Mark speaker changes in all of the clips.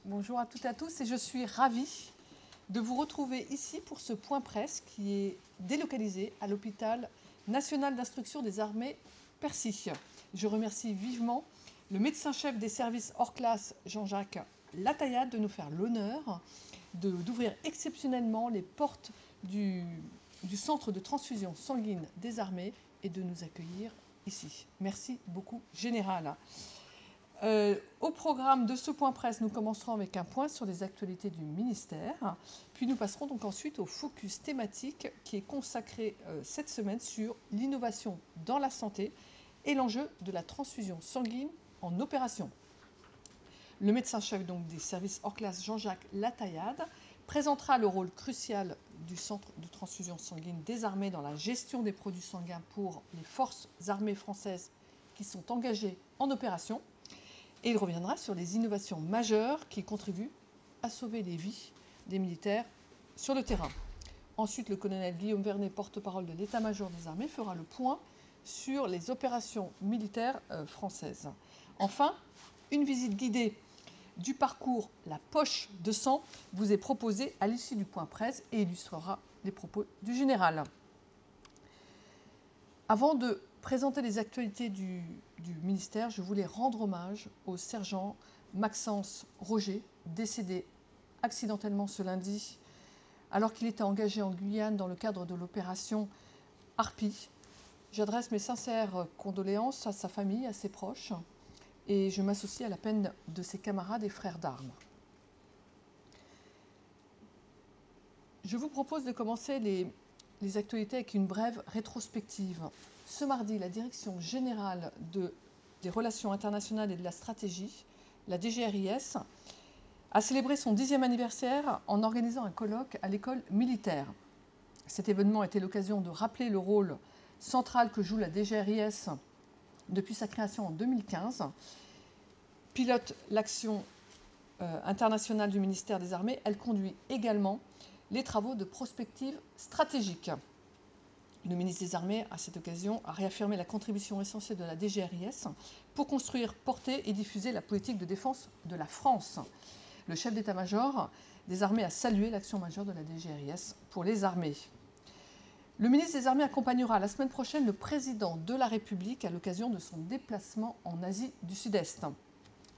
Speaker 1: Bonjour à toutes et à tous et je suis ravie de vous retrouver ici pour ce point presse qui est délocalisé à l'hôpital national d'instruction des armées Percy. Je remercie vivement le médecin-chef des services hors classe Jean-Jacques Lataillade de nous faire l'honneur d'ouvrir exceptionnellement les portes du centre de transfusion sanguine des armées et de nous accueillir ici. Merci beaucoup, Général. Au programme de ce point presse, nous commencerons avec un point sur les actualités du ministère, puis nous passerons donc ensuite au focus thématique qui est consacré cette semaine sur l'innovation dans la santé et l'enjeu de la transfusion sanguine en opération. Le médecin-chef donc des services hors classe Jean-Jacques Lataillade présentera le rôle crucial du centre de transfusion sanguine des armées dans la gestion des produits sanguins pour les forces armées françaises qui sont engagées en opération. Et il reviendra sur les innovations majeures qui contribuent à sauver les vies des militaires sur le terrain. Ensuite, le colonel Guillaume Vernet, porte-parole de l'état-major des armées, fera le point sur les opérations militaires françaises. Enfin, une visite guidée du parcours La Poche de Sang vous est proposée à l'issue du point presse et illustrera les propos du général. Avant de présenter les actualités du ministère, je voulais rendre hommage au sergent Maxence Roger, décédé accidentellement ce lundi, alors qu'il était engagé en Guyane dans le cadre de l'opération Harpie. J'adresse mes sincères condoléances à sa famille, à ses proches, et je m'associe à la peine de ses camarades et frères d'armes. Je vous propose de commencer les actualités avec une brève rétrospective. Ce mardi, la Direction générale des relations internationales et de la stratégie, la DGRIS, a célébré son 10e anniversaire en organisant un colloque à l'école militaire. Cet événement était l'occasion de rappeler le rôle central que joue la DGRIS depuis sa création en 2015, pilote l'action internationale du ministère des Armées. Elle conduit également les travaux de prospective stratégique. Le ministre des Armées, à cette occasion, a réaffirmé la contribution essentielle de la DGRIS pour construire, porter et diffuser la politique de défense de la France. Le chef d'état-major des Armées a salué l'action majeure de la DGRIS pour les armées. Le ministre des Armées accompagnera la semaine prochaine le président de la République à l'occasion de son déplacement en Asie du Sud-Est,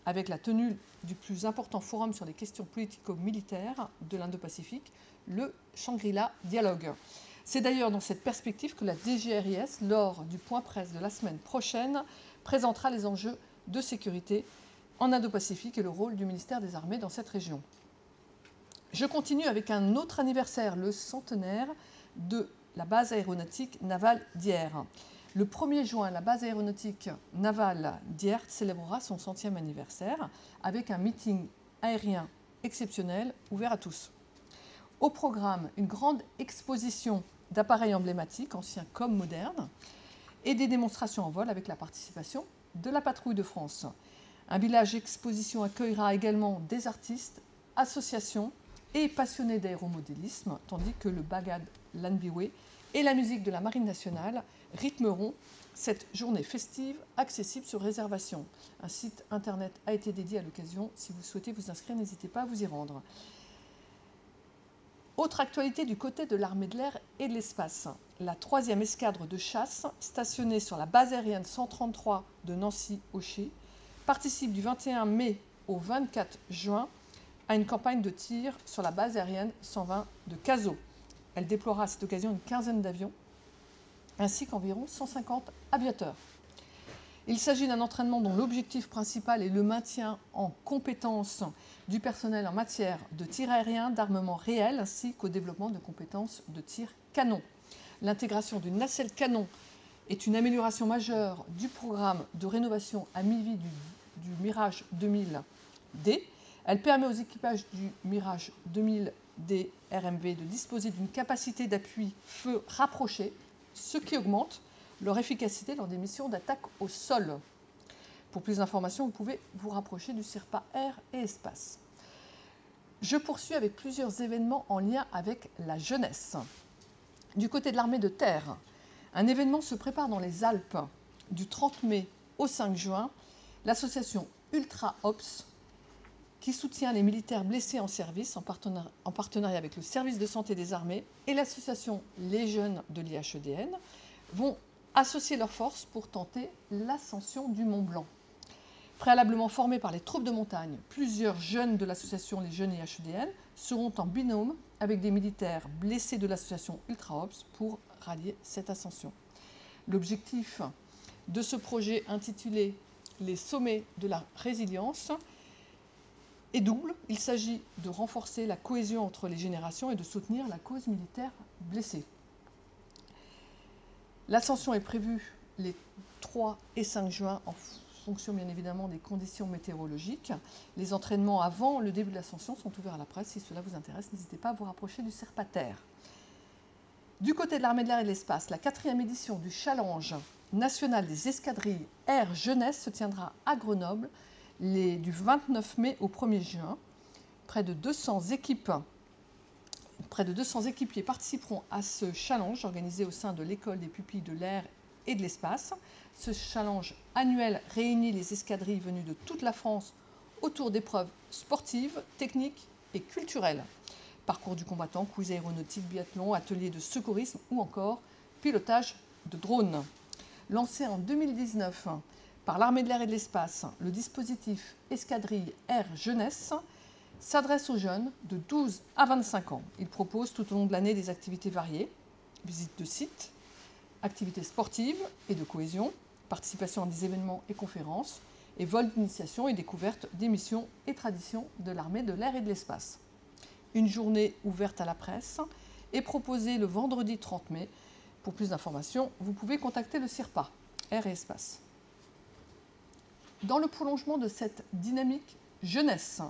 Speaker 1: avec la tenue du plus important forum sur les questions politico-militaires de l'Indo-Pacifique, le Shangri-La Dialogue. C'est d'ailleurs dans cette perspective que la DGRIS, lors du point presse de la semaine prochaine, présentera les enjeux de sécurité en Indo-Pacifique et le rôle du ministère des Armées dans cette région. Je continue avec un autre anniversaire, le centenaire de la base aéronautique navale d'Hyères. Le 1er juin, la base aéronautique navale d'Hyères célébrera son 100e anniversaire avec un meeting aérien exceptionnel ouvert à tous. Au programme, une grande exposition d'appareils emblématiques, anciens comme modernes, et des démonstrations en vol avec la participation de la Patrouille de France. Un village exposition accueillera également des artistes, associations et passionnés d'aéromodélisme, tandis que le Bagad Lanbiwe et la musique de la Marine nationale rythmeront cette journée festive accessible sur réservation. Un site internet a été dédié à l'occasion. Si vous souhaitez vous inscrire, n'hésitez pas à vous y rendre. Autre actualité du côté de l'armée de l'air et de l'espace. La 3e escadre de chasse, stationnée sur la base aérienne 133 de Nancy-Auchy, participe du 21 mai au 24 juin à une campagne de tir sur la base aérienne 120 de Cazaux. Elle déploiera à cette occasion une quinzaine d'avions, ainsi qu'environ 150 aviateurs. Il s'agit d'un entraînement dont l'objectif principal est le maintien en compétence du personnel en matière de tir aérien, d'armement réel, ainsi qu'au développement de compétences de tir canon. L'intégration d'une nacelle canon est une amélioration majeure du programme de rénovation à mi-vie du Mirage 2000D. Elle permet aux équipages du Mirage 2000D RMV de disposer d'une capacité d'appui feu rapprochée, ce qui augmente leur efficacité lors des missions d'attaque au sol. Pour plus d'informations, vous pouvez vous rapprocher du CIRPA Air et Espace. Je poursuis avec plusieurs événements en lien avec la jeunesse. Du côté de l'armée de terre, un événement se prépare dans les Alpes. Du 30 mai au 5 juin, l'association Ultra Ops qui soutient les militaires blessés en service en partenariat avec le service de santé des armées et l'association Les Jeunes de l'IHEDN, vont associer leurs forces pour tenter l'ascension du Mont Blanc. Préalablement formés par les troupes de montagne, plusieurs jeunes de l'association Les Jeunes IHEDN seront en binôme avec des militaires blessés de l'association Ultra-Ops pour rallier cette ascension. L'objectif de ce projet intitulé « Les sommets de la résilience » est double. Il s'agit de renforcer la cohésion entre les générations et de soutenir la cause militaire blessée. L'ascension est prévue les 3 et 5 juin en fonction bien évidemment des conditions météorologiques. Les entraînements avant le début de l'ascension sont ouverts à la presse. Si cela vous intéresse, n'hésitez pas à vous rapprocher du Serpataire. Du côté de l'armée de l'air et de l'espace, la 4e édition du Challenge national des escadrilles Air Jeunesse se tiendra à Grenoble du 29 mai au 1er juin. Près de 200 équipiers participeront à ce challenge organisé au sein de l'école des pupilles de l'air et de l'espace. Ce challenge annuel réunit les escadrilles venues de toute la France autour d'épreuves sportives, techniques et culturelles. Parcours du combattant, quiz aéronautique, biathlon, ateliers de secourisme ou encore pilotage de drones. Lancé en 2019 par l'armée de l'air et de l'espace, le dispositif Escadrille Air Jeunesse s'adresse aux jeunes de 12 à 25 ans. Il propose tout au long de l'année des activités variées, visites de sites, activités sportives et de cohésion, participation à des événements et conférences, et vol d'initiation et découverte des missions et traditions de l'armée de l'air et de l'espace. Une journée ouverte à la presse est proposée le vendredi 30 mai. Pour plus d'informations, vous pouvez contacter le CIRPA, Air et Espace. Dans le prolongement de cette dynamique jeunesse,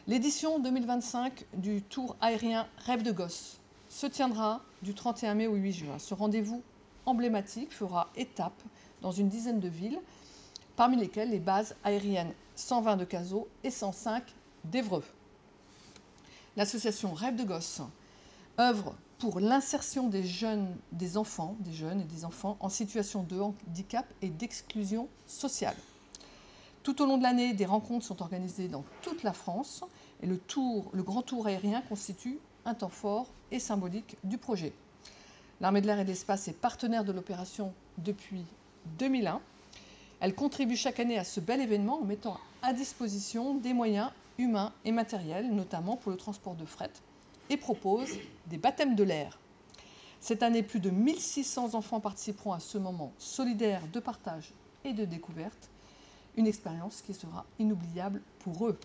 Speaker 1: l'édition 2025 du Tour aérien Rêve de gosse se tiendra du 31 mai au 8 juin. Ce rendez-vous emblématique fera étape dans une dizaine de villes, parmi lesquelles les bases aériennes 120 de Cazaux et 105 d'Évreux. L'association Rêve de gosse œuvre pour l'insertion des jeunes et des enfants en situation de handicap et d'exclusion sociale. Tout au long de l'année, des rencontres sont organisées dans toute la France et le grand tour aérien constitue un temps fort et symbolique du projet. L'armée de l'air et de l'espace est partenaire de l'opération depuis 2001. Elle contribue chaque année à ce bel événement en mettant à disposition des moyens humains et matériels, notamment pour le transport de fret, et propose des baptêmes de l'air. Cette année, plus de 1600 enfants participeront à ce moment solidaire de partage et de découverte, une expérience qui sera inoubliable pour eux.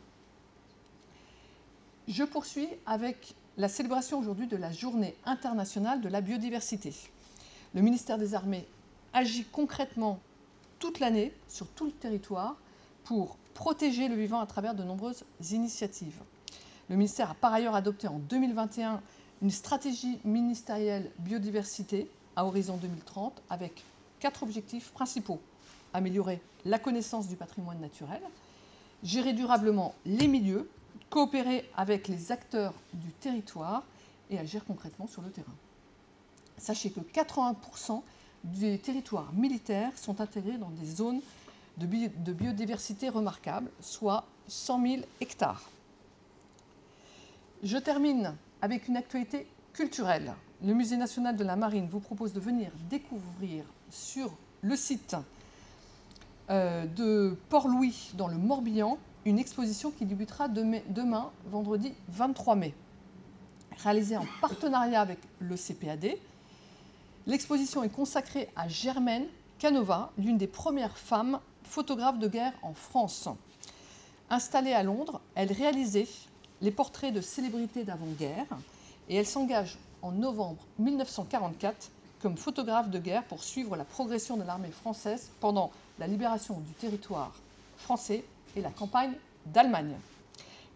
Speaker 1: Je poursuis avec la célébration aujourd'hui de la Journée internationale de la biodiversité. Le ministère des Armées agit concrètement toute l'année sur tout le territoire pour protéger le vivant à travers de nombreuses initiatives. Le ministère a par ailleurs adopté en 2021 une stratégie ministérielle biodiversité à horizon 2030 avec 4 objectifs principaux. Améliorer la connaissance du patrimoine naturel, gérer durablement les milieux, coopérer avec les acteurs du territoire et agir concrètement sur le terrain. Sachez que 80% des territoires militaires sont intégrés dans des zones de biodiversité remarquables, soit 100 000 hectares. Je termine avec une actualité culturelle. Le Musée national de la marine vous propose de venir découvrir sur le site de Port-Louis, dans le Morbihan, une exposition qui débutera demain, vendredi 23 mai. Réalisée en partenariat avec le CPAD, l'exposition est consacrée à Germaine Canova, l'une des premières femmes photographes de guerre en France. Installée à Londres, elle réalisait les portraits de célébrités d'avant-guerre et elle s'engage en novembre 1944 comme photographe de guerre pour suivre la progression de l'armée française pendant la libération du territoire français et la campagne d'Allemagne.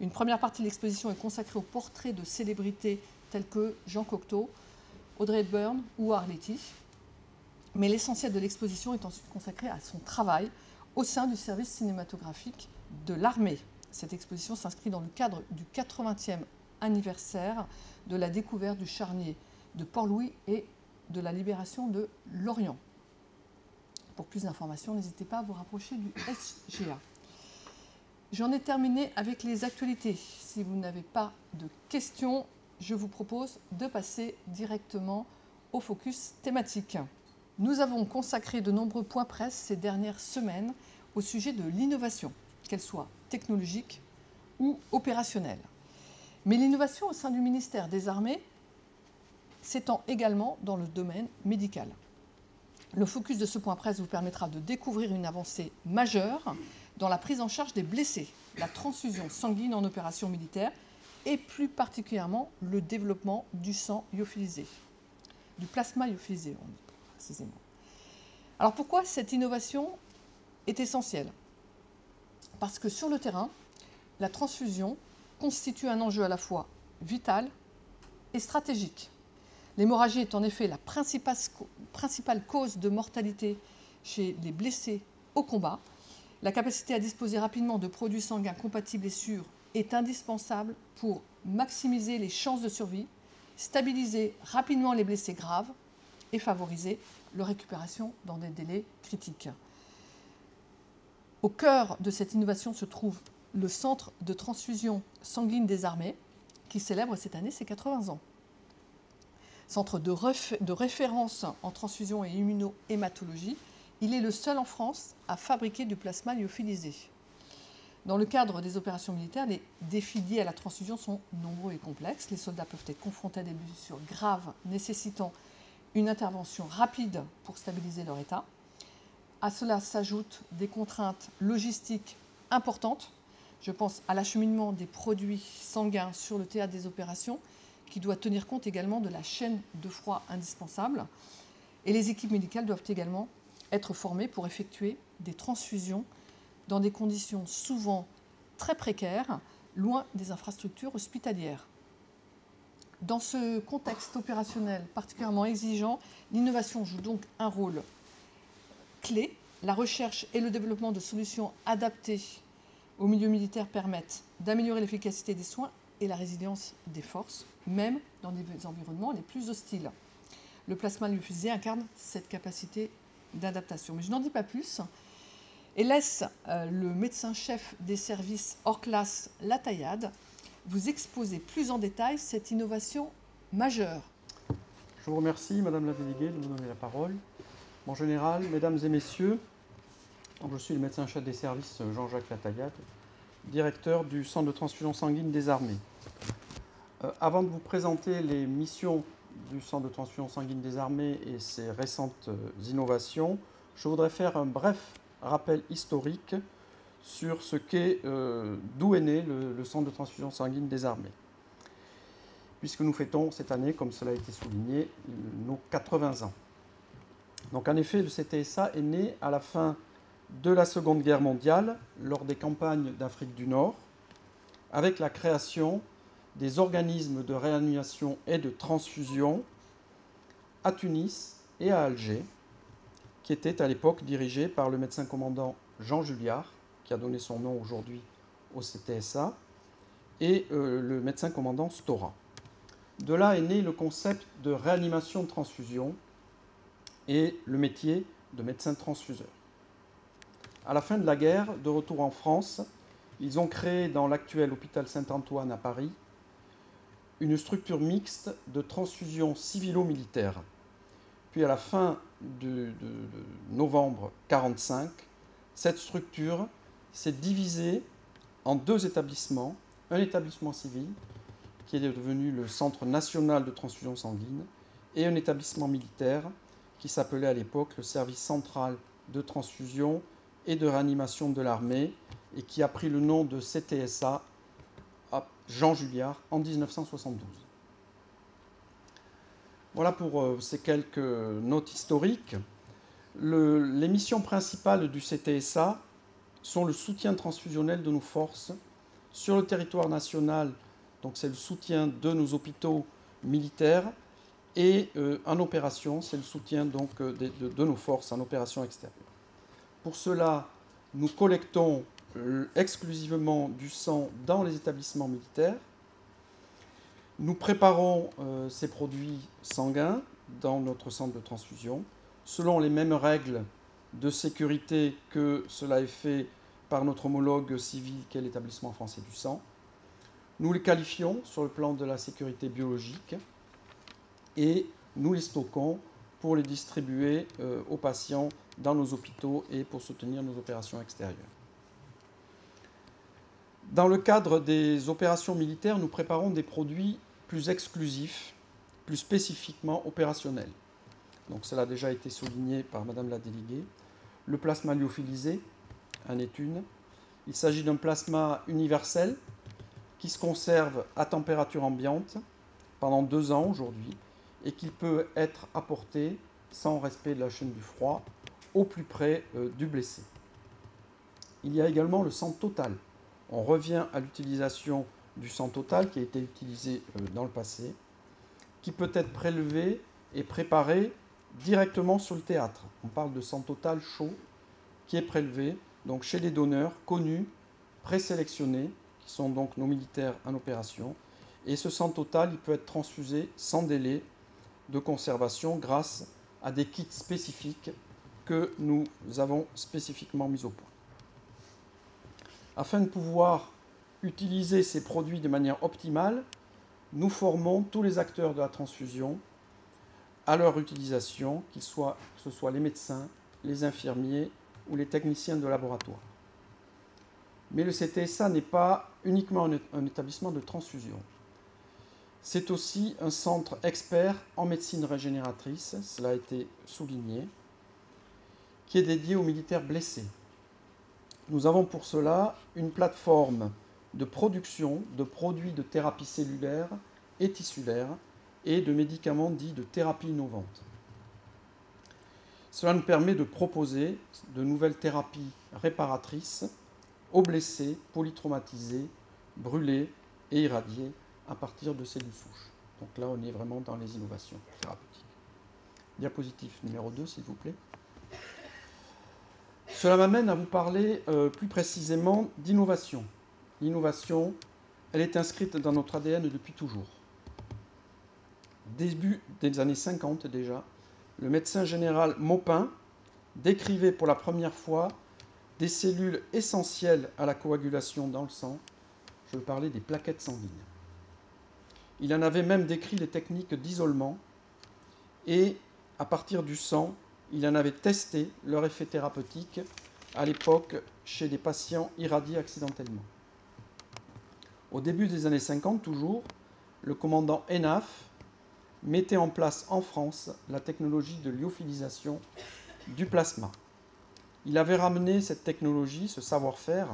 Speaker 1: Une première partie de l'exposition est consacrée aux portraits de célébrités telles que Jean Cocteau, Audrey Hepburn ou Arletty. Mais l'essentiel de l'exposition est ensuite consacré à son travail au sein du service cinématographique de l'armée. Cette exposition s'inscrit dans le cadre du 80e anniversaire de la découverte du charnier de Port-Louis et de la libération de Lorient. Pour plus d'informations, n'hésitez pas à vous rapprocher du SGA. J'en ai terminé avec les actualités. Si vous n'avez pas de questions, je vous propose de passer directement au focus thématique. Nous avons consacré de nombreux points presse ces dernières semaines au sujet de l'innovation, qu'elle soit technologique ou opérationnelle. Mais l'innovation au sein du ministère des Armées s'étend également dans le domaine médical. Le focus de ce point presse vous permettra de découvrir une avancée majeure dans la prise en charge des blessés, la transfusion sanguine en opération militaire et plus particulièrement le développement du sang lyophilisé, du plasma lyophilisé, on dit précisément. Alors pourquoi cette innovation est essentielle? Parce que sur le terrain, la transfusion constitue un enjeu à la fois vital et stratégique. L'hémorragie est en effet la principale cause de mortalité chez les blessés au combat. La capacité à disposer rapidement de produits sanguins compatibles et sûrs est indispensable pour maximiser les chances de survie, stabiliser rapidement les blessés graves et favoriser leur récupération dans des délais critiques. Au cœur de cette innovation se trouve le Centre de transfusion sanguine des armées, qui célèbre cette année ses 80 ans. Centre de référence en transfusion et immunohématologie, il est le seul en France à fabriquer du plasma lyophilisé. Dans le cadre des opérations militaires, les défis liés à la transfusion sont nombreux et complexes. Les soldats peuvent être confrontés à des blessures graves nécessitant une intervention rapide pour stabiliser leur état. À cela s'ajoutent des contraintes logistiques importantes. Je pense à l'acheminement des produits sanguins sur le théâtre des opérations, qui doit tenir compte également de la chaîne de froid indispensable. Et les équipes médicales doivent également être formées pour effectuer des transfusions dans des conditions souvent très précaires, loin des infrastructures hospitalières. Dans ce contexte opérationnel particulièrement exigeant, l'innovation joue donc un rôle clé. La recherche et le développement de solutions adaptées au milieu militaire permettent d'améliorer l'efficacité des soins et la résilience des forces, même dans des environnements les plus hostiles. Le plasma lyophilisé incarne cette capacité d'adaptation. Mais je n'en dis pas plus et laisse le médecin-chef des services hors classe, La Taillade, vous exposer plus en détail cette innovation majeure.
Speaker 2: Je vous remercie, Madame la déléguée, de me donner la parole. En général, Mesdames et Messieurs, je suis le médecin-chef des services Jean-Jacques La Taillade, directeur du Centre de transfusion sanguine des armées. Avant de vous présenter les missions du Centre de transfusion sanguine des armées et ses récentes innovations, je voudrais faire un bref rappel historique sur ce qu'est, d'où est né le Centre de transfusion sanguine des armées. Puisque nous fêtons cette année, comme cela a été souligné, nos 80 ans. Donc en effet, le CTSA est né à la fin de la Seconde Guerre mondiale, lors des campagnes d'Afrique du Nord, avec la création des organismes de réanimation et de transfusion à Tunis et à Alger, qui étaient à l'époque dirigés par le médecin commandant Jean Julliard, qui a donné son nom aujourd'hui au CTSA, et le médecin commandant Stora. De là est né le concept de réanimation de transfusion et le métier de médecin transfuseur. À la fin de la guerre, de retour en France, ils ont créé dans l'actuel hôpital Saint-Antoine à Paris une structure mixte de transfusion civilo-militaire. Puis à la fin de novembre 1945, cette structure s'est divisée en deux établissements. Un établissement civil, qui est devenu le Centre national de transfusion sanguine, et un établissement militaire, qui s'appelait à l'époque le Service central de transfusion et de réanimation de l'armée, et qui a pris le nom de CTSA à Jean Julliard en 1972. Voilà pour ces quelques notes historiques. Les missions principales du CTSA sont le soutien transfusionnel de nos forces sur le territoire national, donc c'est le soutien de nos hôpitaux militaires, et en opération, c'est le soutien donc, de nos forces en opération extérieure. Pour cela, nous collectons exclusivement du sang dans les établissements militaires. Nous préparons ces produits sanguins dans notre centre de transfusion, selon les mêmes règles de sécurité que cela est fait par notre homologue civil qu'est l'Établissement français du sang. Nous les qualifions sur le plan de la sécurité biologique et nous les stockons pour les distribuer aux patients dans nos hôpitaux et pour soutenir nos opérations extérieures. Dans le cadre des opérations militaires, nous préparons des produits plus exclusifs, plus spécifiquement opérationnels. Donc cela a déjà été souligné par Madame la déléguée. Le plasma lyophilisé en est une. Il s'agit d'un plasma universel qui se conserve à température ambiante pendant 2 ans aujourd'hui et qui peut être apporté sans respect de la chaîne du froid au plus près du blessé. Il y a également le sang total. On revient à l'utilisation du sang total qui a été utilisé dans le passé, qui peut être prélevé et préparé directement sur le théâtre. On parle de sang total chaud qui est prélevé donc chez des donneurs connus, présélectionnés, qui sont donc nos militaires en opération. Et ce sang total, il peut être transfusé sans délai de conservation grâce à des kits spécifiques que nous avons spécifiquement mis au point. Afin de pouvoir utiliser ces produits de manière optimale, nous formons tous les acteurs de la transfusion à leur utilisation, que ce soit les médecins, les infirmiers ou les techniciens de laboratoire. Mais le CTSA n'est pas uniquement un établissement de transfusion. C'est aussi un centre expert en médecine régénératrice, cela a été souligné, qui est dédié aux militaires blessés. Nous avons pour cela une plateforme de production de produits de thérapie cellulaire et tissulaire et de médicaments dits de thérapie innovante. Cela nous permet de proposer de nouvelles thérapies réparatrices aux blessés, polytraumatisés, brûlés et irradiés à partir de cellules souches. Donc là, on est vraiment dans les innovations thérapeutiques. Diapositive numéro 2, s'il vous plaît. Cela m'amène à vous parler plus précisément d'innovation. L'innovation, elle est inscrite dans notre ADN depuis toujours. Début des années 50 déjà, le médecin général Maupin décrivait pour la première fois des cellules essentielles à la coagulation dans le sang. Je veux parler des plaquettes sanguines. Il en avait même décrit les techniques d'isolement et à partir du sang, il en avait testé leur effet thérapeutique à l'époque chez des patients irradiés accidentellement. Au début des années 50 toujours, le commandant Hénaf mettait en place en France la technologie de lyophilisation du plasma. Il avait ramené cette technologie, ce savoir-faire,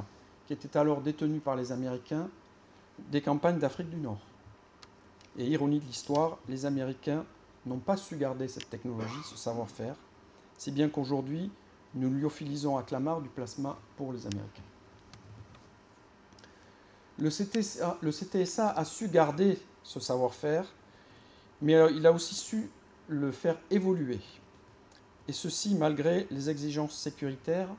Speaker 2: qui était alors détenu par les Américains, des campagnes d'Afrique du Nord. Et ironie de l'histoire, les Américains n'ont pas su garder cette technologie, ce savoir-faire, si bien qu'aujourd'hui, nous lyophilisons à Clamart du plasma pour les Américains. Le CTSA a su garder ce savoir-faire, mais il a aussi su le faire évoluer. Et ceci malgré les exigences sécuritaires,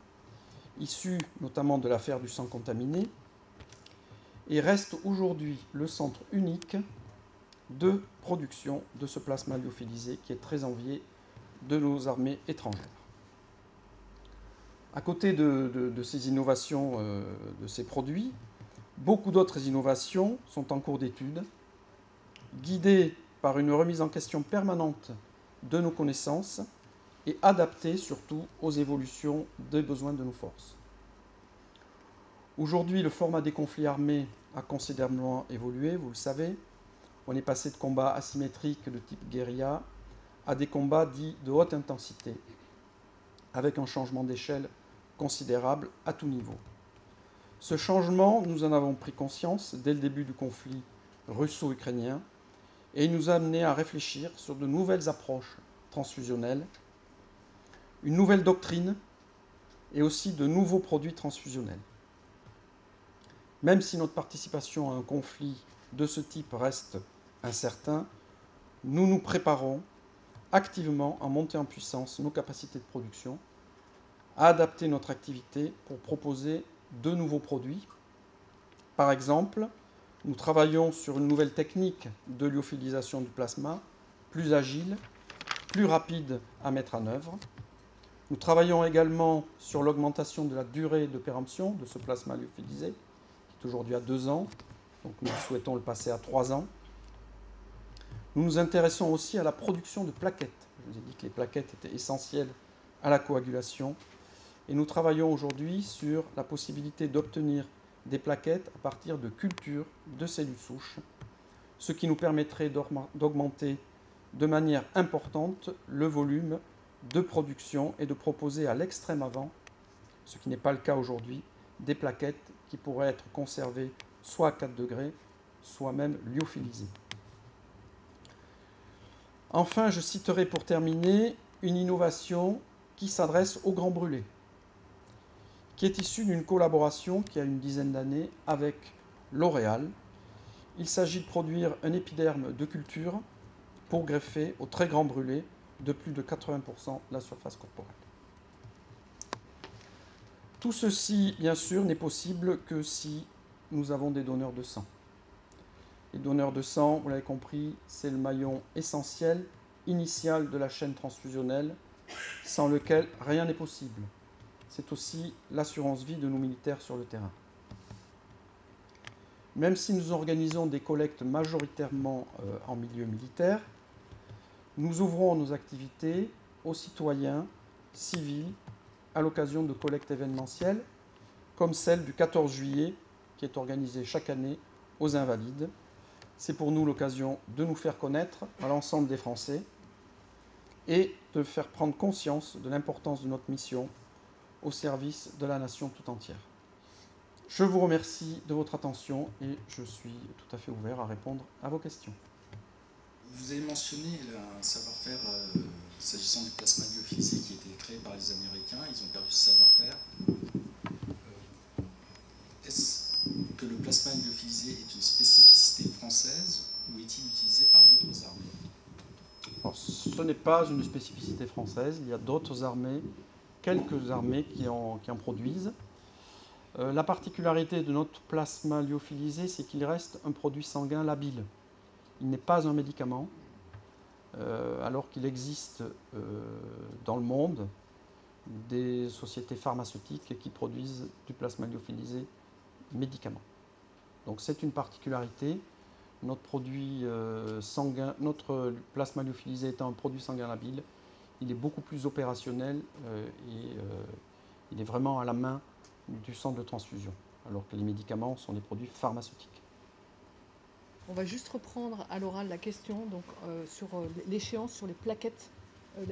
Speaker 2: issues notamment de l'affaire du sang contaminé, et reste aujourd'hui le centre unique de production de ce plasma lyophilisé qui est très envié de nos armées étrangères. À côté de ces innovations, de ces produits, beaucoup d'autres innovations sont en cours d'étude, guidées par une remise en question permanente de nos connaissances et adaptées surtout aux évolutions des besoins de nos forces. Aujourd'hui, le format des conflits armés a considérablement évolué, vous le savez. On est passé de combats asymétriques de type guérilla à des combats dits de haute intensité, avec un changement d'échelle considérable à tout niveau. Ce changement, nous en avons pris conscience dès le début du conflit russo-ukrainien et il nous a amené à réfléchir sur de nouvelles approches transfusionnelles, une nouvelle doctrine et aussi de nouveaux produits transfusionnels. Même si notre participation à un conflit de ce type reste incertain, nous nous préparons activement à monter en puissance nos capacités de production, à adapter notre activité pour proposer de nouveaux produits. Par exemple, nous travaillons sur une nouvelle technique de lyophilisation du plasma, plus agile, plus rapide à mettre en œuvre. Nous travaillons également sur l'augmentation de la durée de péremption de ce plasma lyophilisé, qui est aujourd'hui à 2 ans. Donc nous souhaitons le passer à 3 ans. Nous nous intéressons aussi à la production de plaquettes. Je vous ai dit que les plaquettes étaient essentielles à la coagulation. Et nous travaillons aujourd'hui sur la possibilité d'obtenir des plaquettes à partir de cultures de cellules souches, ce qui nous permettrait d'augmenter de manière importante le volume de production et de proposer à l'extrême avant, ce qui n'est pas le cas aujourd'hui, des plaquettes qui pourraient être conservées soit à 4 degrés, soit même lyophilisées. Enfin, je citerai pour terminer une innovation qui s'adresse aux grands brûlés, qui est issue d'une collaboration qui a une dizaine d'années avec L'Oréal. Il s'agit de produire un épiderme de culture pour greffer au très grand brûlé de plus de 80% de la surface corporelle. Tout ceci, bien sûr, n'est possible que si nous avons des donneurs de sang. Les donneurs de sang, vous l'avez compris, c'est le maillon essentiel, initial de la chaîne transfusionnelle, sans lequel rien n'est possible. C'est aussi l'assurance vie de nos militaires sur le terrain. Même si nous organisons des collectes majoritairement en milieu militaire, nous ouvrons nos activités aux citoyens civils à l'occasion de collectes événementielles, comme celle du 14 juillet, qui est organisée chaque année aux Invalides. C'est pour nous l'occasion de nous faire connaître à l'ensemble des Français et de faire prendre conscience de l'importance de notre mission au service de la nation tout entière. Je vous remercie de votre attention et je suis tout à fait ouvert à répondre à vos questions.
Speaker 3: Vous avez mentionné un savoir-faire s'agissant du plasma lyophilisé qui a été créé par les Américains. Ils ont perdu ce savoir-faire. Est-ce que le plasma lyophilisé est une spécificité française ou est-il utilisé par d'autres armées?
Speaker 2: Alors, ce n'est pas une spécificité française. Il y a d'autres armées, quelques armées qui en produisent. La particularité de notre plasma lyophilisé, c'est qu'il reste un produit sanguin labile. Il n'est pas un médicament, alors qu'il existe dans le monde des sociétés pharmaceutiques qui produisent du plasma lyophilisé médicament. Donc c'est une particularité. Notre produit sanguin, notre plasma lyophilisé étant un produit sanguin labile, il est beaucoup plus opérationnel et il est vraiment à la main du centre de transfusion, alors que les médicaments sont des produits pharmaceutiques.
Speaker 1: On va juste reprendre à l'oral la question donc, sur l'échéance sur les plaquettes,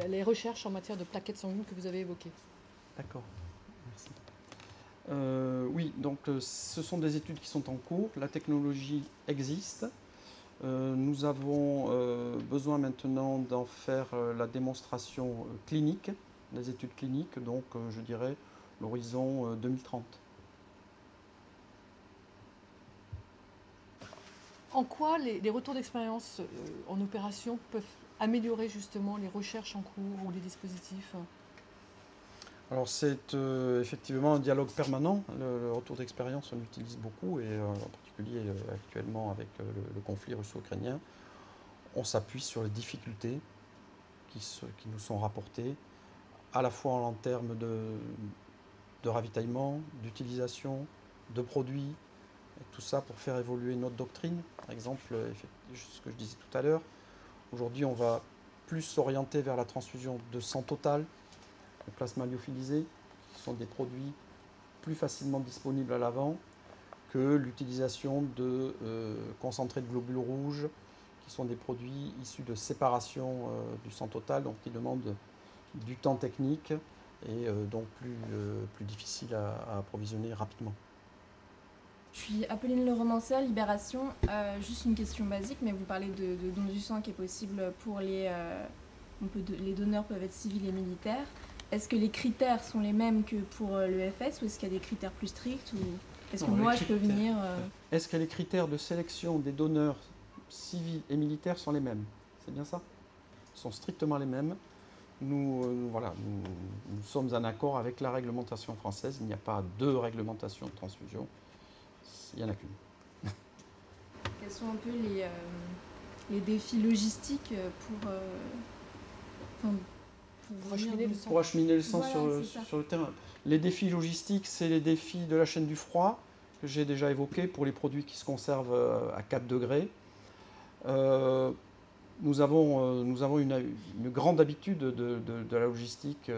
Speaker 1: les recherches en matière de plaquettes sanguines que vous avez évoquées.
Speaker 2: D'accord, merci. Oui, donc ce sont des études qui sont en cours, la technologie existe. Nous avons besoin maintenant d'en faire la démonstration clinique, les études cliniques, donc je dirais l'horizon 2030.
Speaker 1: En quoi les retours d'expérience en opération peuvent améliorer justement les recherches en cours ou les dispositifs?
Speaker 2: Alors c'est effectivement un dialogue permanent. Le retour d'expérience, on l'utilise beaucoup, et en particulier actuellement avec le conflit russo-ukrainien, on s'appuie sur les difficultés qui nous sont rapportées, à la fois en termes de ravitaillement, d'utilisation, de produits, et tout ça pour faire évoluer notre doctrine. Par exemple, ce que je disais tout à l'heure, aujourd'hui on va plus s'orienter vers la transfusion de sang total, le plasma lyophilisé, qui sont des produits plus facilement disponibles à l'avent que l'utilisation de concentrés de globules rouges, qui sont des produits issus de séparation du sang total, donc qui demandent du temps technique et donc plus difficile à approvisionner rapidement.
Speaker 4: Je suis Apolline Le Romancier, Libération. Juste une question basique, mais vous parlez de don du sang qui est possible pour les donneurs peuvent être civils et militaires. Est-ce que les critères sont les mêmes que pour l'EFS ou est-ce qu'il y a des critères plus stricts ou est-ce que moi je peux venir
Speaker 2: Est-ce que les critères de sélection des donneurs civils et militaires sont les mêmes? C'est bien ça? Ils sont strictement les mêmes. Nous sommes en accord avec la réglementation française. Il n'y a pas deux réglementations de transfusion. Il n'y en a qu'une.
Speaker 4: Quels sont un peu les défis logistiques
Speaker 1: Pour acheminer le sang.
Speaker 2: Pour acheminer le sang
Speaker 4: Voilà,
Speaker 2: sur le terrain. Les défis logistiques, c'est les défis de la chaîne du froid, que j'ai déjà évoqué pour les produits qui se conservent à 4 degrés. Nous avons une grande habitude de la logistique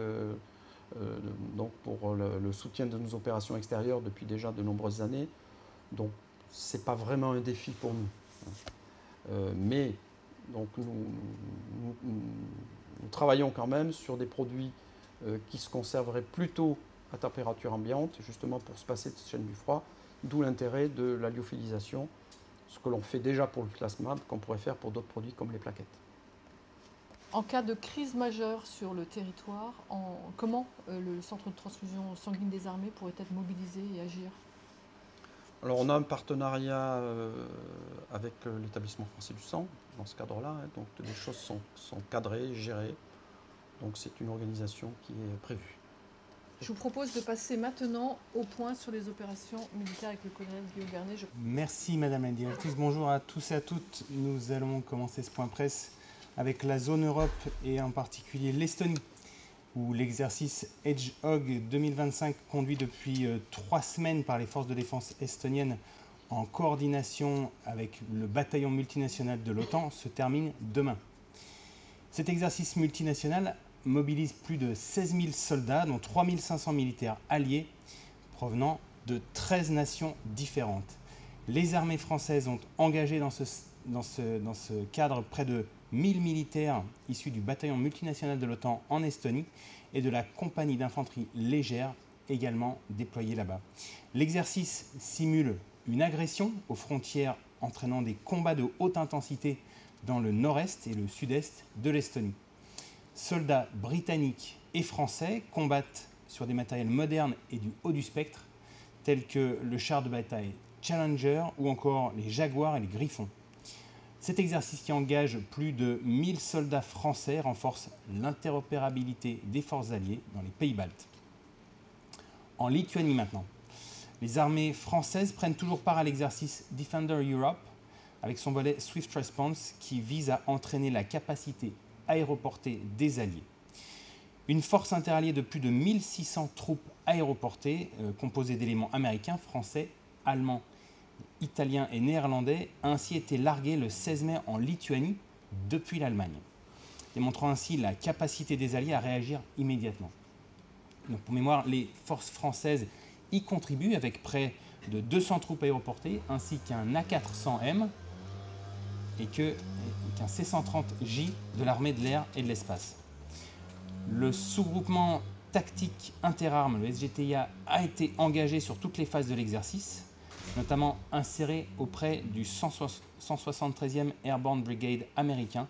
Speaker 2: donc pour le soutien de nos opérations extérieures depuis déjà de nombreuses années. Donc, ce n'est pas vraiment un défi pour nous. Mais donc, nous travaillons quand même sur des produits qui se conserveraient plutôt à température ambiante, justement pour se passer de cette chaîne du froid, d'où l'intérêt de la lyophilisation, ce que l'on fait déjà pour le plasma, qu'on pourrait faire pour d'autres produits comme les plaquettes.
Speaker 1: En cas de crise majeure sur le territoire, comment le centre de transfusion sanguine des armées pourrait être mobilisé et agir?
Speaker 2: Alors on a un partenariat avec l'établissement français du sang dans ce cadre-là, hein, donc les choses sont cadrées, gérées, donc c'est une organisation qui est prévue.
Speaker 1: Je vous propose de passer maintenant au point sur les opérations militaires avec le colonel Guillaume Garnet.
Speaker 5: Merci Madame la Directrice, bonjour à tous et à toutes. Nous allons commencer ce point presse avec la zone Europe et en particulier l'Estonie, où l'exercice Hedgehog 2025 conduit depuis 3 semaines par les forces de défense estoniennes en coordination avec le bataillon multinational de l'OTAN se termine demain. Cet exercice multinational mobilise plus de 16 000 soldats, dont 3 500 militaires alliés provenant de 13 nations différentes. Les armées françaises ont engagé dans ce cadre près de 1000 militaires issus du bataillon multinational de l'OTAN en Estonie et de la compagnie d'infanterie légère également déployée là-bas. L'exercice simule une agression aux frontières entraînant des combats de haute intensité dans le nord-est et le sud-est de l'Estonie. Soldats britanniques et français combattent sur des matériels modernes et du haut du spectre, tels que le char de bataille Challenger ou encore les Jaguars et les Griffons. Cet exercice qui engage plus de 1000 soldats français renforce l'interopérabilité des forces alliées dans les pays baltes. En Lituanie maintenant, les armées françaises prennent toujours part à l'exercice Defender Europe avec son volet Swift Response qui vise à entraîner la capacité aéroportée des alliés. Une force interalliée de plus de 1600 troupes aéroportées composée d'éléments américains, français, allemands, italiens et néerlandais a ainsi été larguée le 16 mai en Lituanie depuis l'Allemagne, démontrant ainsi la capacité des alliés à réagir immédiatement. Donc pour mémoire, les forces françaises y contribuent avec près de 200 troupes aéroportées ainsi qu'un A400M et qu'un C-130J de l'armée de l'air et de l'espace. Le sous-groupement tactique interarmes, le SGTIA, a été engagé sur toutes les phases de l'exercice, notamment inséré auprès du 173e Airborne Brigade américain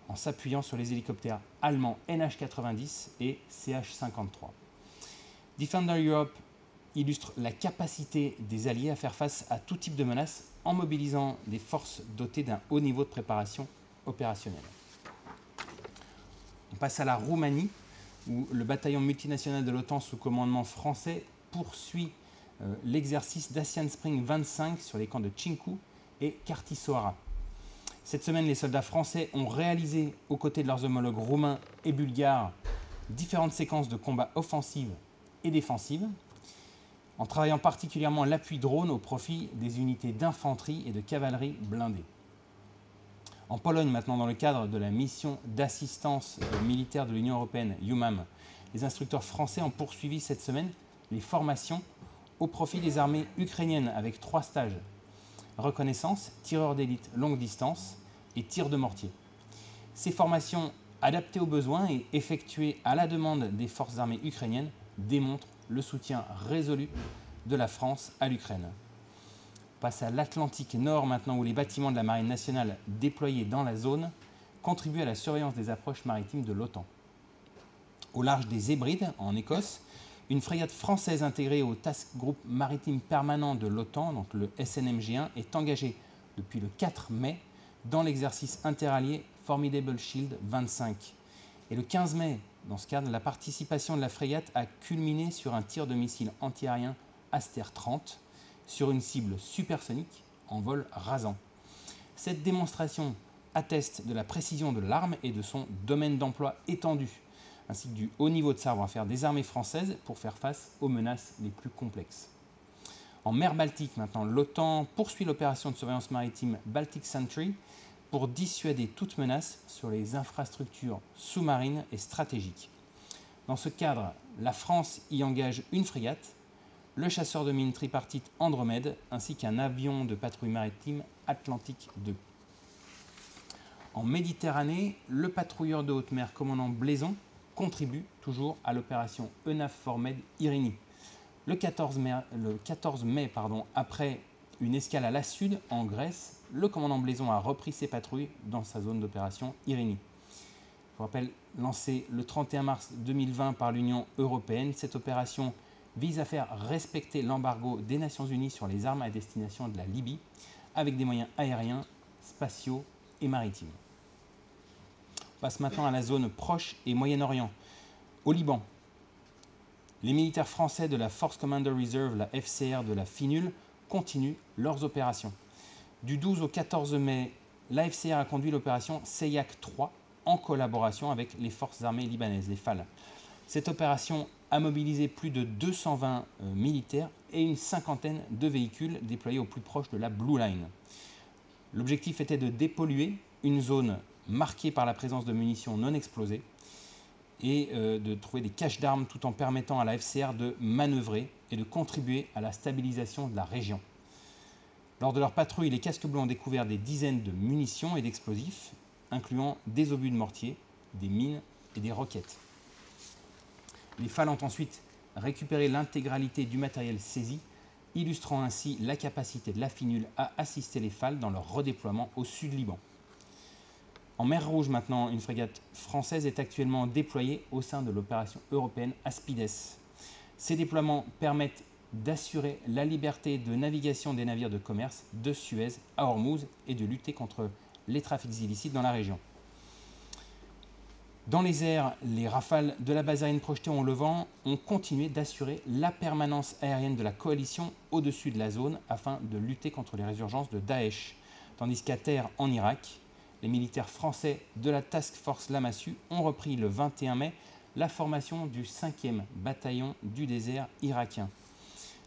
Speaker 5: en s'appuyant sur les hélicoptères allemands NH-90 et CH-53. Defender Europe illustre la capacité des alliés à faire face à tout type de menaces en mobilisant des forces dotées d'un haut niveau de préparation opérationnelle. On passe à la Roumanie, où le bataillon multinational de l'OTAN sous commandement français poursuit l'exercice d'Asian Spring 25 sur les camps de Cinku et Cartisoara. Cette semaine, les soldats français ont réalisé, aux côtés de leurs homologues roumains et bulgares, différentes séquences de combats offensives et défensives, en travaillant particulièrement l'appui drone au profit des unités d'infanterie et de cavalerie blindées. En Pologne, maintenant, dans le cadre de la mission d'assistance militaire de l'Union européenne, EUMAM, les instructeurs français ont poursuivi cette semaine les formations au profit des armées ukrainiennes avec 3 stages: reconnaissance, tireur d'élite longue distance et tir de mortier. Ces formations, adaptées aux besoins et effectuées à la demande des forces armées ukrainiennes, démontrent le soutien résolu de la France à l'Ukraine. On passe à l'Atlantique Nord maintenant, où les bâtiments de la Marine nationale déployés dans la zone contribuent à la surveillance des approches maritimes de l'OTAN. Au large des Hébrides, en Écosse, une frégate française intégrée au Task Group maritime permanent de l'OTAN, donc le SNMG1, est engagée depuis le 4 mai dans l'exercice interallié Formidable Shield 25. Et le 15 mai, dans ce cadre, la participation de la frégate a culminé sur un tir de missile antiaérien Aster 30 sur une cible supersonique en vol rasant. Cette démonstration atteste de la précision de l'arme et de son domaine d'emploi étendu, ainsi que du haut niveau de savoir-faire des armées françaises pour faire face aux menaces les plus complexes. En mer Baltique, maintenant, l'OTAN poursuit l'opération de surveillance maritime Baltic Sentry pour dissuader toute menace sur les infrastructures sous-marines et stratégiques. Dans ce cadre, la France y engage une frégate, le chasseur de mines tripartite Andromède, ainsi qu'un avion de patrouille maritime Atlantique 2. En Méditerranée, le patrouilleur de haute mer commandant Blaison contribue toujours à l'opération EUNAVFOR Med Irini. Le 14 mai, après une escale à la Sud, en Grèce, le commandant Blaison a repris ses patrouilles dans sa zone d'opération Irini. Je vous rappelle, lancée le 31 mars 2020 par l'Union européenne, cette opération vise à faire respecter l'embargo des Nations Unies sur les armes à destination de la Libye, avec des moyens aériens, spatiaux et maritimes. On passe maintenant à la zone proche et Moyen-Orient. Au Liban, les militaires français de la Force Commander Reserve, la FCR de la FINUL, continuent leurs opérations. Du 12 au 14 mai, la FCR a conduit l'opération Seyak 3 en collaboration avec les forces armées libanaises, les FAL. Cette opération a mobilisé plus de 220 militaires et une cinquantaine de véhicules déployés au plus proche de la Blue Line. L'objectif était de dépolluer une zone marquée par la présence de munitions non explosées et de trouver des caches d'armes tout en permettant à la FCR de manœuvrer et de contribuer à la stabilisation de la région. Lors de leur patrouille, les casques bleus ont découvert des dizaines de munitions et d'explosifs, incluant des obus de mortier, des mines et des roquettes. Les FAL ont ensuite récupéré l'intégralité du matériel saisi, illustrant ainsi la capacité de la FINUL à assister les FAL dans leur redéploiement au sud Liban. En mer Rouge maintenant, une frégate française est actuellement déployée au sein de l'opération européenne Aspides. Ces déploiements permettent d'assurer la liberté de navigation des navires de commerce de Suez à Ormuz et de lutter contre les trafics illicites dans la région. Dans les airs, les rafales de la base aérienne projetée au Levant ont continué d'assurer la permanence aérienne de la coalition au-dessus de la zone afin de lutter contre les résurgences de Daesh. Tandis qu'à terre, en Irak, les militaires français de la Task Force Lamassu ont repris le 21 mai la formation du 5e bataillon du désert irakien.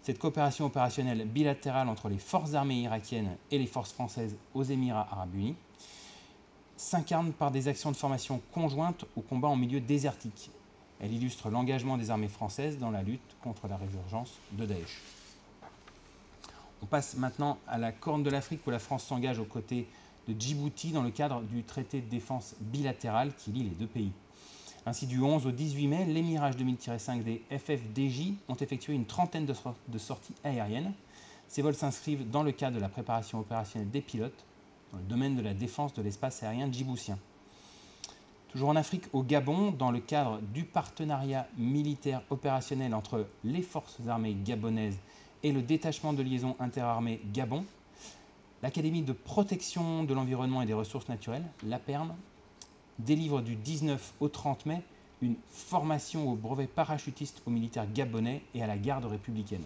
Speaker 5: Cette coopération opérationnelle bilatérale entre les forces armées irakiennes et les forces françaises aux Émirats arabes unis s'incarne par des actions de formation conjointes au combat en milieu désertique. Elle illustre l'engagement des armées françaises dans la lutte contre la résurgence de Daesh. On passe maintenant à la Corne de l'Afrique où la France s'engage aux côtés de Djibouti dans le cadre du traité de défense bilatéral qui lie les deux pays. Ainsi, du 11 au 18 mai, les Mirage 2000-5 des FFDJ ont effectué une trentaine de sorties aériennes. Ces vols s'inscrivent dans le cadre de la préparation opérationnelle des pilotes dans le domaine de la défense de l'espace aérien djiboutien. Toujours en Afrique, au Gabon, dans le cadre du partenariat militaire opérationnel entre les forces armées gabonaises et le détachement de liaison interarmée Gabon, l'Académie de protection de l'environnement et des ressources naturelles, l'APERM, délivre du 19 au 30 mai une formation au brevet parachutiste aux militaires gabonais et à la garde républicaine.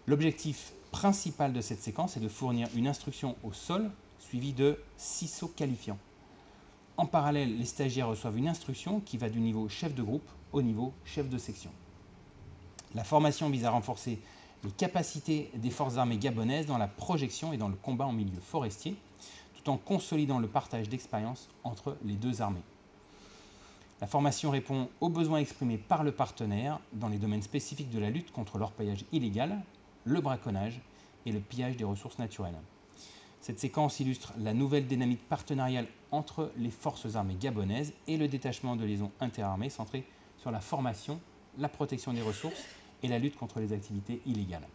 Speaker 5: L'objectif principal de cette séquence est de fournir une instruction au sol suivie de 6 sauts qualifiants. En parallèle, les stagiaires reçoivent une instruction qui va du niveau chef de groupe au niveau chef de section. La formation vise à renforcer les capacités des forces armées gabonaises dans la projection et dans le combat en milieu forestier, tout en consolidant le partage d'expériences entre les deux armées. La formation répond aux besoins exprimés par le partenaire dans les domaines spécifiques de la lutte contre l'orpaillage illégal, le braconnage et le pillage des ressources naturelles. Cette séquence illustre la nouvelle dynamique partenariale entre les forces armées gabonaises et le détachement de liaison interarmée centré sur la formation, la protection des ressources et la lutte contre les activités illégales.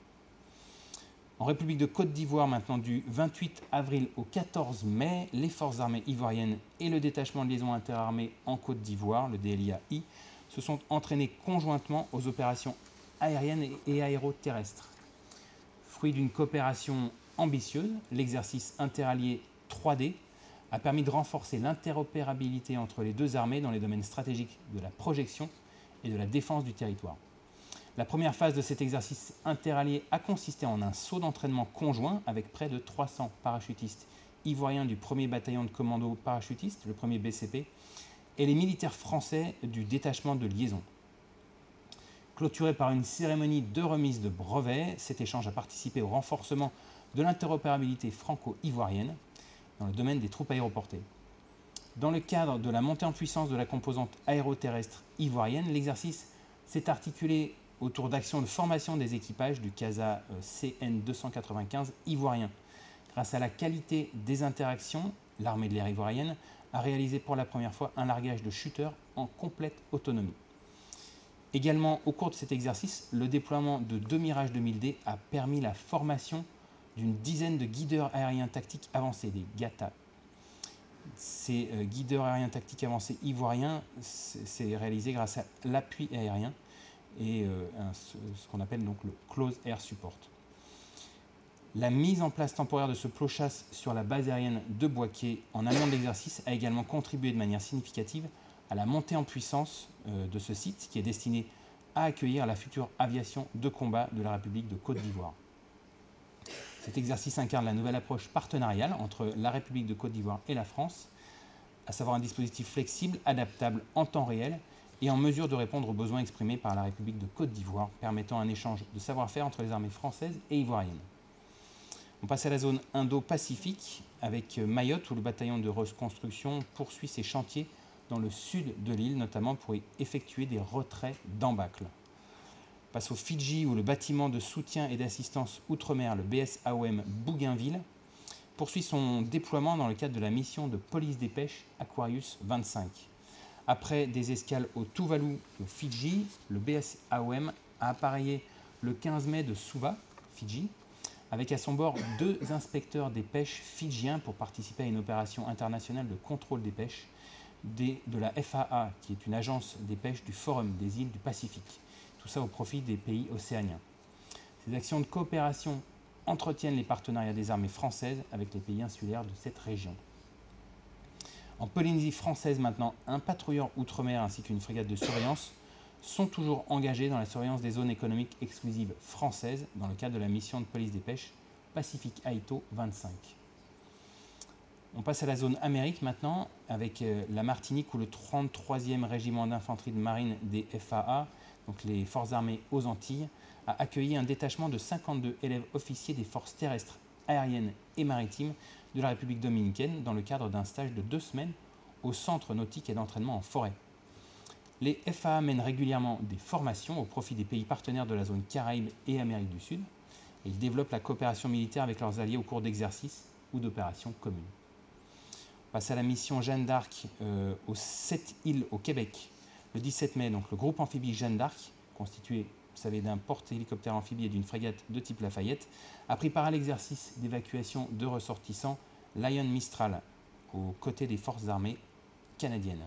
Speaker 5: En République de Côte d'Ivoire, maintenant du 28 avril au 14 mai, les forces armées ivoiriennes et le détachement de liaison interarmée en Côte d'Ivoire, le DLIAI, se sont entraînés conjointement aux opérations aériennes et aéroterrestres. Fruit d'une coopération ambitieuse, l'exercice interallié 3D a permis de renforcer l'interopérabilité entre les deux armées dans les domaines stratégiques de la projection et de la défense du territoire. La première phase de cet exercice interallié a consisté en un saut d'entraînement conjoint avec près de 300 parachutistes ivoiriens du 1er bataillon de commando parachutiste, le 1er BCP, et les militaires français du détachement de liaison. Clôturé par une cérémonie de remise de brevets, cet échange a participé au renforcement de l'interopérabilité franco-ivoirienne dans le domaine des troupes aéroportées. Dans le cadre de la montée en puissance de la composante aéroterrestre ivoirienne, l'exercice s'est articulé autour d'actions de formation des équipages du CASA CN-295 ivoirien. Grâce à la qualité des interactions, l'armée de l'air ivoirienne a réalisé pour la première fois un largage de shooters en complète autonomie. Également, au cours de cet exercice, le déploiement de 2 Mirage 2000D a permis la formation d'une dizaine de guideurs aériens tactiques avancés, des GATA. Ces guideurs aériens tactiques avancés ivoiriens, c'est réalisé grâce à l'appui aérien et ce qu'on appelle donc le Close Air Support. La mise en place temporaire de ce plot chasse sur la base aérienne de Bouaké en amont de l'exercice a également contribué de manière significative à la montée en puissance de ce site qui est destiné à accueillir la future aviation de combat de la République de Côte d'Ivoire. Cet exercice incarne la nouvelle approche partenariale entre la République de Côte d'Ivoire et la France, à savoir un dispositif flexible, adaptable en temps réel et en mesure de répondre aux besoins exprimés par la République de Côte d'Ivoire, permettant un échange de savoir-faire entre les armées françaises et ivoiriennes. On passe à la zone Indo-Pacifique avec Mayotte, où le bataillon de reconstruction poursuit ses chantiers dans le sud de l'île, notamment pour y effectuer des retraits d'embâcles. On passe aux Fidji, où le bâtiment de soutien et d'assistance outre-mer, le BSAOM Bougainville, poursuit son déploiement dans le cadre de la mission de police des pêches Aquarius 25. Après des escales au Tuvalu, au Fidji, le BSAOM a appareillé le 15 mai de Suva, Fidji, avec à son bord 2 inspecteurs des pêches fidjiens pour participer à une opération internationale de contrôle des pêches de la FAA, qui est une agence des pêches du Forum des îles du Pacifique. Tout ça au profit des pays océaniens. Ces actions de coopération entretiennent les partenariats des armées françaises avec les pays insulaires de cette région. En Polynésie française maintenant, un patrouilleur outre-mer ainsi qu'une frégate de surveillance sont toujours engagés dans la surveillance des zones économiques exclusives françaises dans le cadre de la mission de police des pêches Pacific Aito 25. On passe à la zone Amérique maintenant avec la Martinique où le 33e régiment d'infanterie de marine des FAA, donc les forces armées aux Antilles, a accueilli un détachement de 52 élèves officiers des forces terrestres, aériennes et maritimes de la République dominicaine dans le cadre d'un stage de 2 semaines au centre nautique et d'entraînement en forêt. Les FAA mènent régulièrement des formations au profit des pays partenaires de la zone Caraïbes et Amérique du Sud et ils développent la coopération militaire avec leurs alliés au cours d'exercices ou d'opérations communes. On passe à la mission Jeanne d'Arc aux 7 îles au Québec. Le 17 mai, donc, le groupe amphibie Jeanne d'Arc, constitué, vous savez, d'un porte-hélicoptère amphibie et d'une frégate de type Lafayette, a pris part à l'exercice d'évacuation de ressortissants Lion Mistral aux côtés des forces armées canadiennes.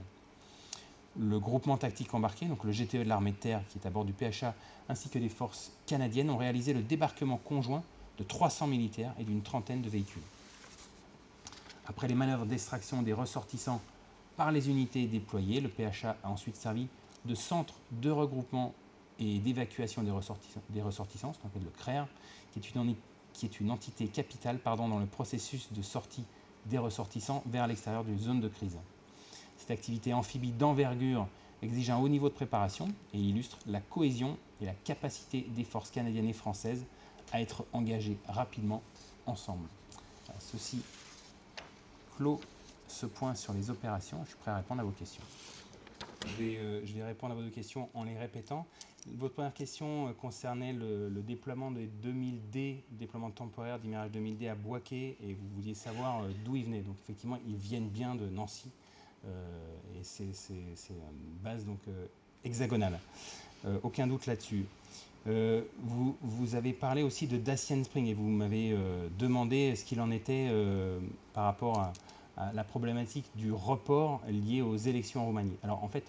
Speaker 5: Le groupement tactique embarqué, donc le GTE de l'armée de terre qui est à bord du PHA, ainsi que des forces canadiennes ont réalisé le débarquement conjoint de 300 militaires et d'une trentaine de véhicules. Après les manœuvres d'extraction des ressortissants par les unités déployées, le PHA a ensuite servi de centre de regroupement et d'évacuation des ressortissants, ce qu'on appelle le CRER, qui est une entité capitale dans le processus de sortie des ressortissants vers l'extérieur d'une zone de crise. Cette activité amphibie d'envergure exige un haut niveau de préparation et illustre la cohésion et la capacité des forces canadiennes et françaises à être engagées rapidement ensemble. Voilà, ceci clôt ce point sur les opérations. Je suis prêt à répondre à vos questions. Je vais répondre à vos questions en les répétant. Votre première question concernait le déploiement des 2000D, déploiement temporaire du Mirage 2000D à Bouaké, et vous vouliez savoir d'où ils venaient. Donc effectivement, ils viennent bien de Nancy, et c'est une base donc, hexagonale. Aucun doute là-dessus. Vous avez parlé aussi de Dacian Spring, et vous m'avez demandé ce qu'il en était par rapport à la problématique du report lié aux élections en Roumanie. Alors en fait,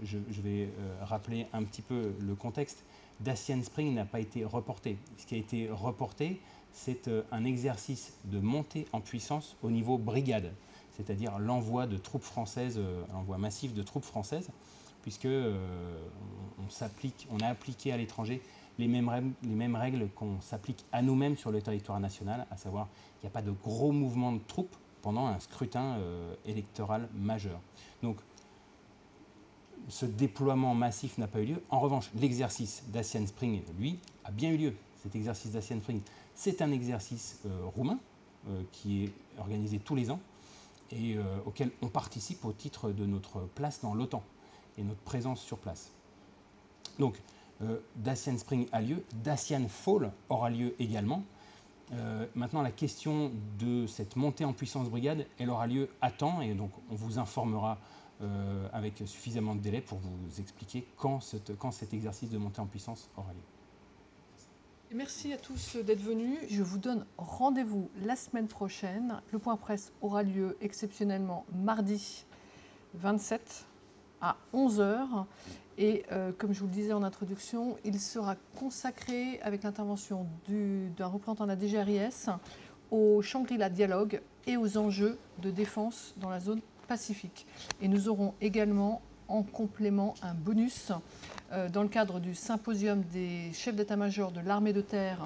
Speaker 5: je vais rappeler un petit peu le contexte. Dacian Spring n'a pas été reporté. Ce qui a été reporté, c'est un exercice de montée en puissance au niveau brigade, c'est-à-dire l'envoi de troupes françaises, l'envoi massif de troupes françaises, puisque on a appliqué à l'étranger les mêmes règles qu'on s'applique à nous-mêmes sur le territoire national, à savoir qu'il n'y a pas de gros mouvements de troupes pendant un scrutin électoral majeur. Donc, ce déploiement massif n'a pas eu lieu. En revanche, l'exercice d'Asian Spring, lui, a bien eu lieu. Cet exercice d'Asian Spring, c'est un exercice roumain qui est organisé tous les ans et auquel on participe au titre de notre place dans l'OTAN et notre présence sur place. Donc, d'Asian Spring a lieu, d'Asian Fall aura lieu également. Maintenant, la question de cette montée en puissance brigade, elle aura lieu à temps et donc on vous informera avec suffisamment de délai pour vous expliquer quand cet exercice de montée en puissance aura lieu.
Speaker 1: Merci à tous d'être venus. Je vous donne rendez-vous la semaine prochaine. Le point presse aura lieu exceptionnellement mardi 27 à 11 h. Et comme je vous le disais en introduction, il sera consacré avec l'intervention d'un représentant de la DGRIS au Shangri-La Dialogue et aux enjeux de défense dans la zone Pacifique. Et nous aurons également en complément un bonus dans le cadre du symposium des chefs d'état-major de l'armée de terre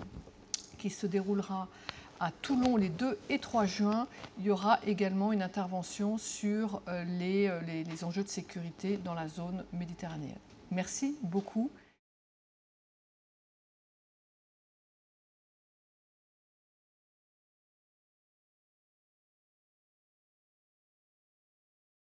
Speaker 1: qui se déroulera à Toulon les 2 et 3 juin. Il y aura également une intervention sur les enjeux de sécurité dans la zone méditerranéenne. Merci beaucoup.